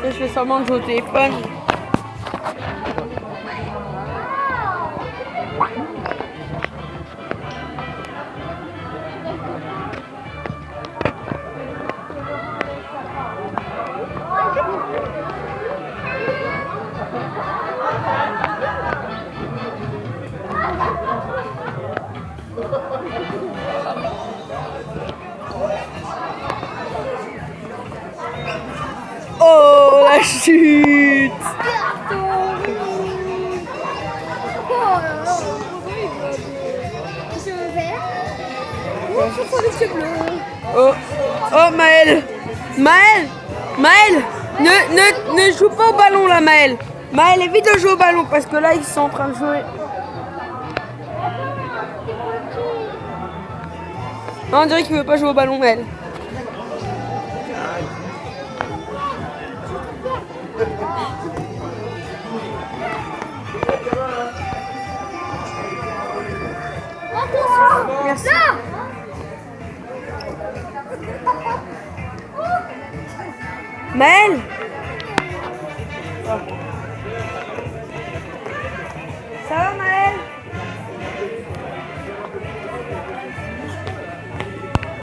Je fais semblant de jouer au téléphone. Oh, la chute! Oh, oh Maël! Maël! Maël! Ne joue pas au ballon là, Maël! Maël, évite de jouer au ballon parce que là, ils sont en train de jouer. Non, on dirait qu'il veut pas jouer au ballon, Maël. Merci. Maël!